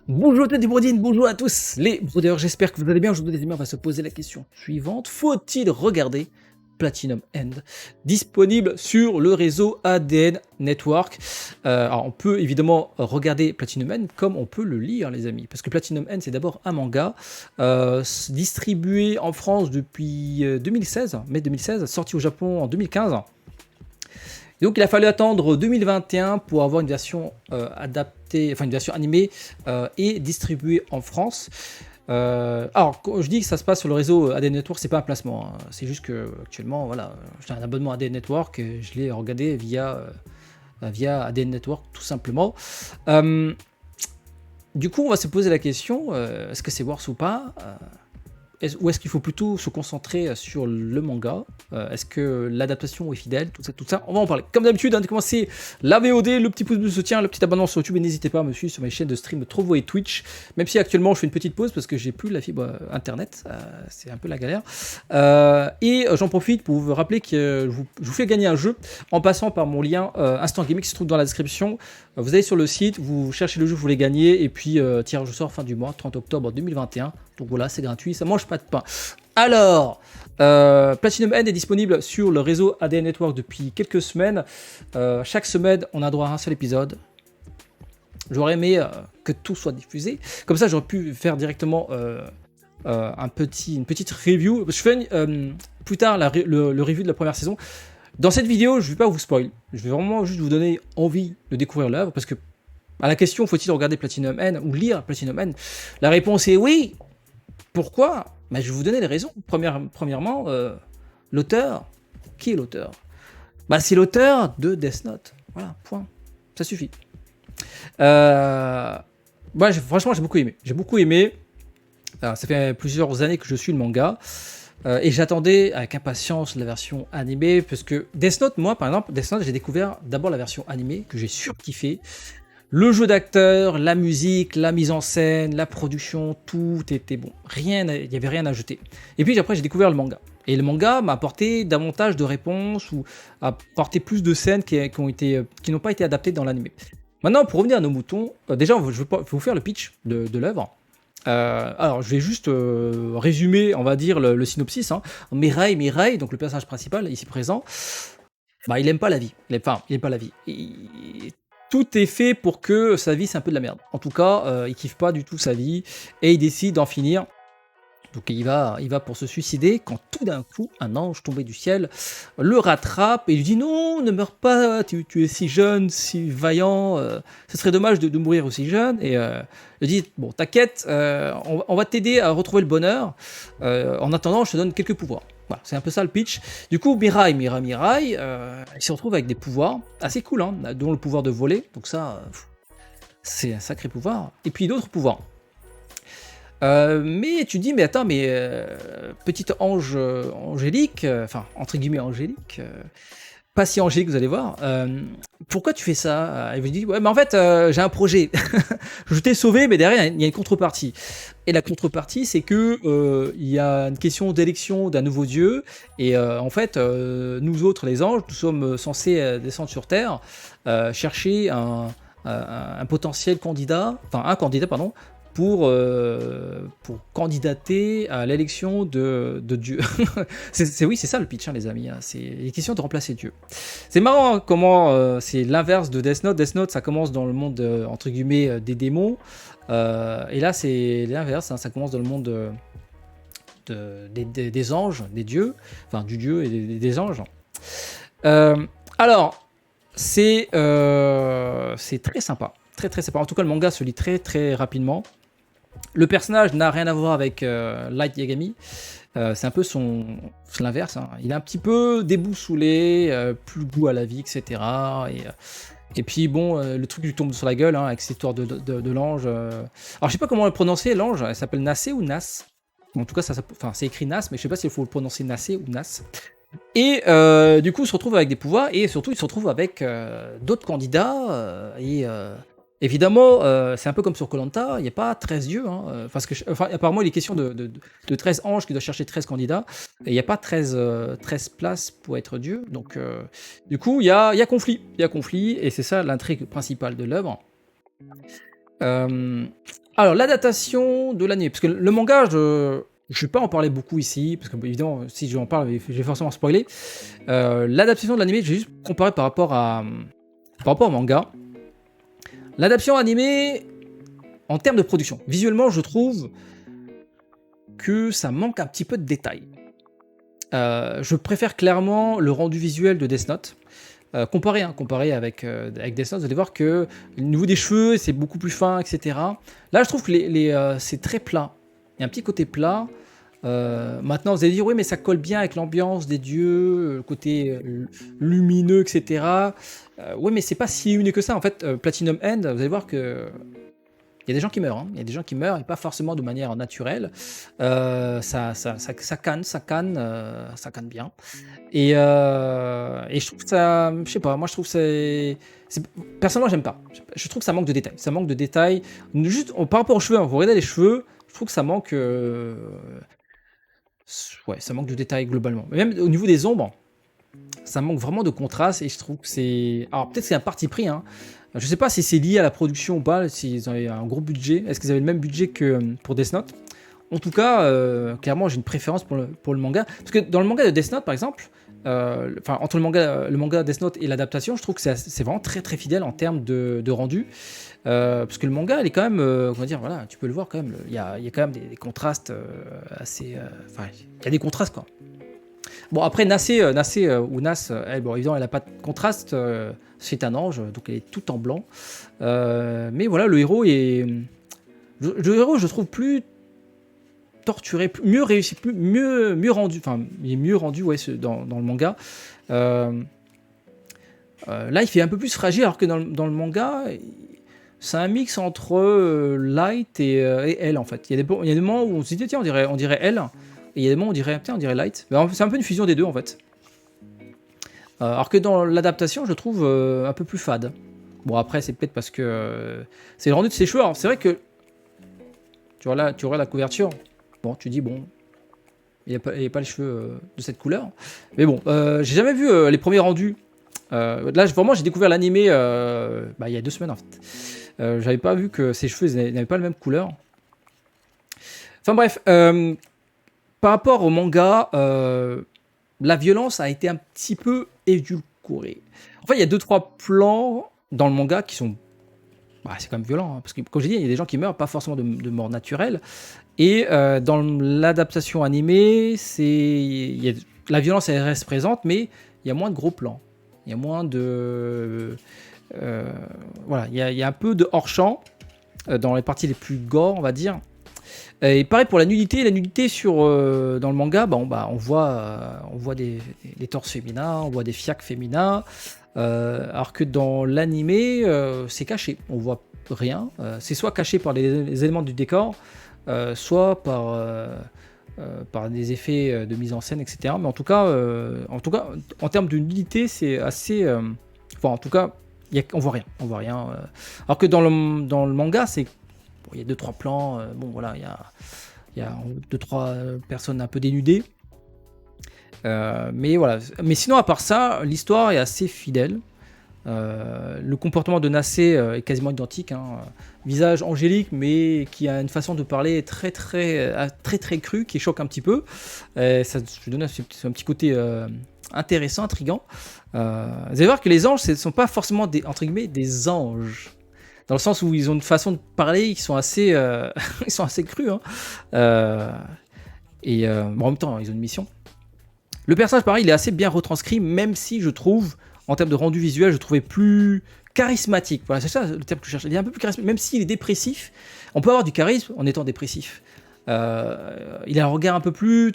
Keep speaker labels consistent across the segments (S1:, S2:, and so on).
S1: Bonjour à toutes les brodines, bonjour à tous les brodeurs, j'espère que vous allez bien. Aujourd'hui les amis, on va se poser la question suivante. Faut-il regarder Platinum End disponible sur le réseau ADN Network? Alors on peut évidemment regarder Platinum End comme on peut le lire les amis, parce que Platinum End c'est d'abord un manga distribué en France depuis 2016, mai 2016, sorti au Japon en 2015. Donc il a fallu attendre 2021 pour avoir une version adaptée, enfin une version animée et distribuée en France. Alors quand je dis que ça se passe sur le réseau ADN Network, c'est pas un placement, hein. C'est juste que actuellement, voilà, j'ai un abonnement ADN Network et je l'ai regardé via ADN Network tout simplement. Du coup, on va se poser la question, est-ce que c'est worse ou pas? Ou est-ce qu'il faut plutôt se concentrer sur le manga? Est-ce que l'adaptation est fidèle? Tout ça, on va en parler. Comme d'habitude, avant de commencer, la VOD, le petit pouce de soutien, le petit abonnement sur YouTube, et n'hésitez pas à me suivre sur mes chaînes de stream Trovo et Twitch, même si actuellement je fais une petite pause parce que j'ai plus la fibre internet, c'est un peu la galère. Et j'en profite pour vous rappeler que je vous fais gagner un jeu en passant par mon lien Instant Gaming qui se trouve dans la description. Vous allez sur le site, vous cherchez le jeu, vous voulez gagner, et puis tirage au sort fin du mois, 30 octobre 2021. Donc voilà, c'est gratuit, ça mange pas de pain. Alors, Platinum End est disponible sur le réseau ADN Network depuis quelques semaines. Chaque semaine, on a droit à un seul épisode. J'aurais aimé que tout soit diffusé. Comme ça, j'aurais pu faire directement une petite review. Je fais plus tard le review de la première saison. Dans cette vidéo, je ne vais pas vous spoil. Je vais vraiment juste vous donner envie de découvrir l'œuvre. Parce que, à la question, faut-il regarder Platinum End ou lire Platinum End, la réponse est oui. Pourquoi? Je vais vous donner les raisons. Premièrement, l'auteur. Qui est l'auteur? C'est l'auteur de Death Note. Voilà, point. Ça suffit. Franchement, j'ai beaucoup aimé. Alors, ça fait plusieurs années que je suis le manga. Et j'attendais avec impatience la version animée. Parce que Death Note, moi, par exemple, Death Note, j'ai découvert d'abord la version animée que j'ai surkiffé. Le jeu d'acteur, la musique, la mise en scène, la production, tout était bon. Il n'y avait rien à jeter. Et puis après, j'ai découvert le manga. Et le manga m'a apporté davantage de réponses ou a apporté plus de scènes qui n'ont pas été adaptées dans l'anime. Maintenant, pour revenir à nos moutons, déjà, je vais vous faire le pitch de l'œuvre. Alors, je vais juste résumer, on va dire, le synopsis. Mirai, donc le personnage principal, ici présent, il aime pas la vie. Il aime pas la vie. Tout est fait pour que sa vie c'est un peu de la merde. En tout cas, il kiffe pas du tout sa vie et il décide d'en finir. Donc il va pour se suicider quand tout d'un coup un ange tombé du ciel le rattrape et lui dit non, ne meurs pas, tu es si jeune, si vaillant, ce serait dommage de mourir aussi jeune. Et il dit bon t'inquiète, on va t'aider à retrouver le bonheur. En attendant, je te donne quelques pouvoirs. Voilà, c'est un peu ça le pitch. Du coup, Mirai, il se retrouve avec des pouvoirs assez cool, hein, dont le pouvoir de voler. Donc ça, c'est un sacré pouvoir. Et puis d'autres pouvoirs. Mais tu dis, mais attends, petite ange angélique, enfin, entre guillemets angélique, pas si angélique, vous allez voir, pourquoi tu fais ça? Il me dit, ouais, mais en fait, j'ai un projet. Je t'ai sauvé, mais derrière, il y a une contrepartie. Et la contrepartie, c'est que il y a une question d'élection d'un nouveau dieu, et en fait, nous autres, les anges, nous sommes censés descendre sur Terre, chercher un potentiel candidat, enfin un candidat, pardon, pour candidater à l'élection de Dieu. Oui, c'est ça le pitch, hein, les amis. Hein. C'est une question de remplacer Dieu. C'est marrant hein, comment c'est l'inverse de Death Note. Death Note, ça commence dans le monde, entre guillemets, des démons. Et là, c'est l'inverse. Hein, ça commence dans le monde des anges, des dieux. Enfin, du dieu et des anges. Alors, c'est très sympa. Très, très sympa. En tout cas, le manga se lit très, très rapidement. Le personnage n'a rien à voir avec Light Yagami. C'est un peu l'inverse. Hein. Il est un petit peu déboussoulé, plus goût à la vie, etc. Et puis bon, le truc lui tombe sur la gueule hein, avec cette histoire de l'ange. Alors je sais pas comment le prononcer, l'ange. Elle s'appelle Nassé ou Nas. En tout cas, c'est écrit Nas, mais je sais pas s'il faut le prononcer Nassé ou Nas. Et du coup, il se retrouve avec des pouvoirs et surtout, il se retrouve avec d'autres candidats évidemment, c'est un peu comme sur Koh-Lanta, il n'y a pas 13 dieux, hein, apparemment il est question de 13 anges qui doivent chercher 13 candidats, et il n'y a pas 13 places pour être dieu, donc du coup il y a conflit, et c'est ça l'intrigue principale de l'œuvre. Euh, alors, l'adaptation de l'anime, parce que le manga, je ne vais pas en parler beaucoup ici, parce que évidemment, si j'en parle, je vais forcément spoiler. L'adaptation de l'anime, je vais juste comparer par rapport au manga. L'adaptation animée, en termes de production, visuellement, je trouve que ça manque un petit peu de détails. Je préfère clairement le rendu visuel de Death Note. Comparé avec Death Note, vous allez voir que au niveau des cheveux, c'est beaucoup plus fin, etc. Là, je trouve que c'est très plat. Il y a un petit côté plat. Maintenant, vous allez dire, oui, mais ça colle bien avec l'ambiance des dieux, le côté lumineux, etc. Oui, mais c'est pas si lumineux que ça. En fait, Platinum End, vous allez voir que il y a des gens qui meurent, hein. Il y a des gens qui meurent et pas forcément de manière naturelle. Ça canne bien. Et je trouve que ça, je sais pas, moi je trouve que personnellement j'aime pas. Je trouve que ça manque de détails. Ça manque de détails. Juste par rapport aux cheveux, hein, vous regardez les cheveux, je trouve que ça manque, ouais, ça manque de détails globalement. Mais même au niveau des ombres, ça manque vraiment de contraste et je trouve que c'est, alors peut-être c'est un parti pris, hein. Je sais pas si c'est lié à la production ou pas, s'ils avaient un gros budget. Est-ce qu'ils avaient le même budget que pour Death Note? En tout cas, clairement, j'ai une préférence pour le manga. Parce que dans le manga de Death Note, par exemple, entre le manga Death Note et l'adaptation, je trouve que c'est vraiment très très fidèle en termes de rendu. Parce que le manga, il est quand même, on va dire, voilà, tu peux le voir quand même, il y a quand même des contrastes assez. Enfin, il y a des contrastes quoi. Bon, après, ou Nas, elle, bon, évidemment, elle n'a pas de contraste, c'est un ange, donc elle est tout en blanc. Mais voilà, le héros est. Le héros, je trouve plus torturé, mieux réussi, mieux rendu, enfin, il est mieux rendu ouais, dans le manga. Là, il fait un peu plus fragile, alors que dans le manga, c'est un mix entre Light et elle, en fait. Il y a des moments où on se dit, tiens, on dirait elle, et il y a des moments où on dirait Light. C'est un peu une fusion des deux, en fait. Alors que dans l'adaptation, je le trouve un peu plus fade. Bon, après, c'est peut-être parce que c'est le rendu de ses cheveux. Alors, c'est vrai que tu vois la couverture. Bon, tu dis, bon, il n'y a pas les cheveux de cette couleur. Mais bon, j'ai jamais vu les premiers rendus. Là, vraiment, j'ai découvert l'animé il y a 2 semaines, en fait. J'avais pas vu que ses cheveux n'avaient pas la même couleur. Enfin bref, par rapport au manga, la violence a été un petit peu édulcorée. En fait, il y a 2-3 plans dans le manga qui sont... c'est quand même violent, hein, parce que, comme j'ai dit, il y a des gens qui meurent, pas forcément de mort naturelle. Et dans l'adaptation animée, la violence elle reste présente, mais il y a moins de gros plans. Il y a moins de... voilà, il y a un peu de hors-champ dans les parties les plus gore, on va dire. Et pareil pour la nudité. La nudité dans le manga, on voit des torses féminins, on voit des fiacs féminins, alors que dans l'animé, c'est caché. On voit rien. C'est soit caché par les éléments du décor, soit par des effets de mise en scène, etc. Mais en tout cas, en termes de nudité, c'est assez... en tout cas, on voit rien. Alors que dans le manga, c'est... Bon, il y a 2-3 plans, voilà, il y a 2-3 personnes un peu dénudées. Mais voilà. Mais sinon, à part ça, l'histoire est assez fidèle. Le comportement de Nassé est quasiment identique, hein. Visage angélique, mais qui a une façon de parler très crue, qui choque un petit peu. Ça je donne un petit côté intéressant, intriguant. Vous allez voir que les anges, ce ne sont pas forcément entre guillemets des anges, dans le sens où ils ont une façon de parler qui sont assez, ils sont assez crus, hein. En même temps, ils ont une mission. Le personnage, pareil, il est assez bien retranscrit, même si je trouve, en termes de rendu visuel, je trouvais plus charismatique. Voilà, c'est ça le terme que je cherche. Il est un peu plus charismatique, même s'il est dépressif. On peut avoir du charisme en étant dépressif. Il a un regard un peu plus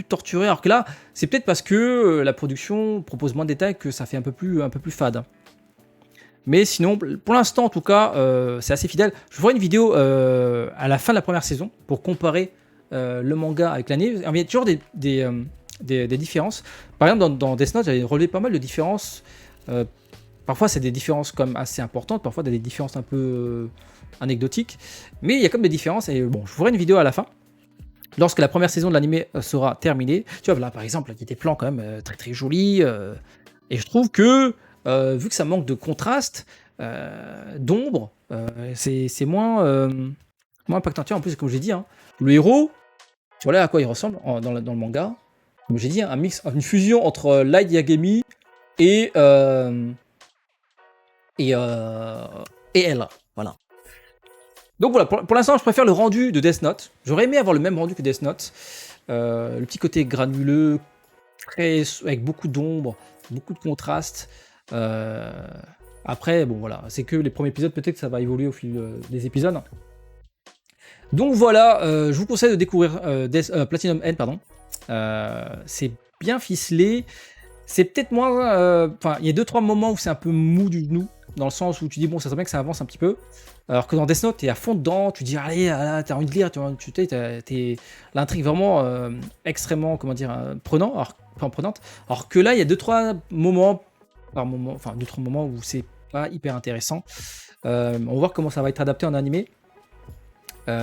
S1: torturé. Alors que là, c'est peut-être parce que la production propose moins de détails que ça fait un peu plus fade. Mais sinon, pour l'instant, en tout cas, c'est assez fidèle. Je ferai une vidéo à la fin de la première saison pour comparer le manga avec l'anime. Il y a toujours des différences. Par exemple, dans Death Note, j'avais relevé pas mal de différences. Parfois, c'est des différences comme assez importantes, parfois des différences un peu anecdotiques. Mais il y a comme des différences. Et bon, je ferai une vidéo à la fin, lorsque la première saison de l'anime sera terminée. Tu vois, là, par exemple, il y a des plans quand même très très jolis. Et je trouve que, vu que ça manque de contraste, d'ombre, c'est moins impactant. Tiens, en plus, comme j'ai dit, hein, le héros, voilà à quoi il ressemble dans le manga. Comme j'ai dit, un mix, une fusion entre Light Yagami et, et, euh, et elle. Voilà. Donc voilà, pour l'instant, je préfère le rendu de Death Note. J'aurais aimé avoir le même rendu que Death Note. Le petit côté granuleux, avec beaucoup d'ombre, beaucoup de contraste. Après, bon voilà, c'est que les premiers épisodes, peut-être que ça va évoluer au fil des épisodes. Donc voilà, je vous conseille de découvrir Platinum End, pardon. C'est bien ficelé. C'est peut-être moins. Enfin, il y a 2-3 moments où c'est un peu mou du genou, dans le sens où tu dis, bon, ça serait bien que ça avance un petit peu. Alors que dans Death Note, t'es à fond dedans, tu dis, allez, t'as envie de lire, t'es l'intrigue vraiment extrêmement, comment dire, prenante. Alors que là, il y a 2-3 moments, enfin 2-3 moments où c'est pas hyper intéressant. On va voir comment ça va être adapté en animé.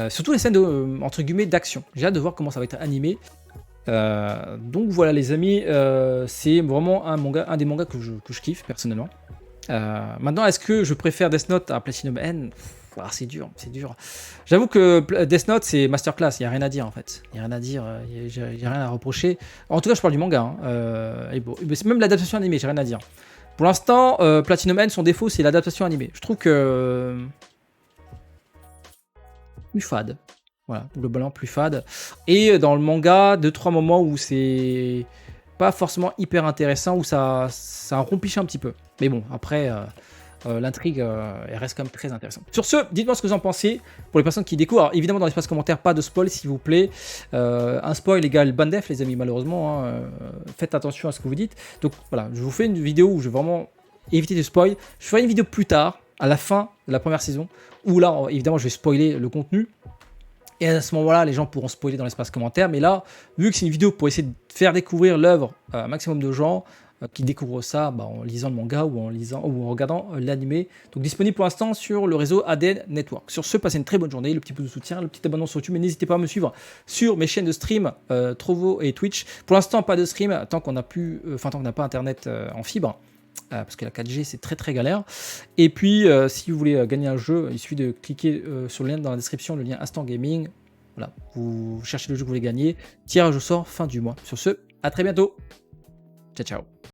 S1: Surtout les scènes de, entre guillemets, d'action. J'ai hâte de voir comment ça va être animé. Donc voilà les amis, c'est vraiment un des mangas que je kiffe personnellement. Maintenant, est-ce que je préfère Death Note à Platinum N? C'est dur, c'est dur. J'avoue que Death Note c'est masterclass, il n'y a rien à dire en fait. Il n'y a rien à dire, j'ai rien à reprocher. En tout cas, je parle du manga. Hein. Et bon, c'est même l'adaptation animée, j'ai rien à dire. Pour l'instant, Platinum N, son défaut, c'est l'adaptation animée. Je trouve que plus fade. Voilà, globalement plus fade. Et dans le manga, 2-3 moments où c'est pas forcément hyper intéressant, où ça rompiche un petit peu. Mais bon, après, l'intrigue, elle reste quand même très intéressante. Sur ce, dites-moi ce que vous en pensez pour les personnes qui découvrent. Alors, évidemment, dans l'espace commentaire, pas de spoil, s'il vous plaît. Un spoil égale ban def, les amis, malheureusement. Hein. Faites attention à ce que vous dites. Donc voilà, je vous fais une vidéo où je vais vraiment éviter de spoil. Je ferai une vidéo plus tard, à la fin de la première saison, où là, évidemment, je vais spoiler le contenu. Et à ce moment-là, les gens pourront spoiler dans l'espace commentaire. Mais là, vu que c'est une vidéo pour essayer de faire découvrir l'œuvre à un maximum de gens qui découvrent ça en lisant le manga ou en regardant l'animé. Donc disponible pour l'instant sur le réseau ADN Network. Sur ce, passez une très bonne journée. Le petit pouce de soutien, le petit abonnement sur YouTube. Mais n'hésitez pas à me suivre sur mes chaînes de stream Trovo et Twitch. Pour l'instant, pas de stream tant qu'on n'a pas Internet en fibre. Parce que la 4G c'est très très galère. Et puis si vous voulez gagner un jeu, il suffit de cliquer sur le lien dans la description, le lien Instant Gaming. Voilà, vous cherchez le jeu que vous voulez gagner. Tirage au sort fin du mois. Sur ce, à très bientôt. Ciao ciao.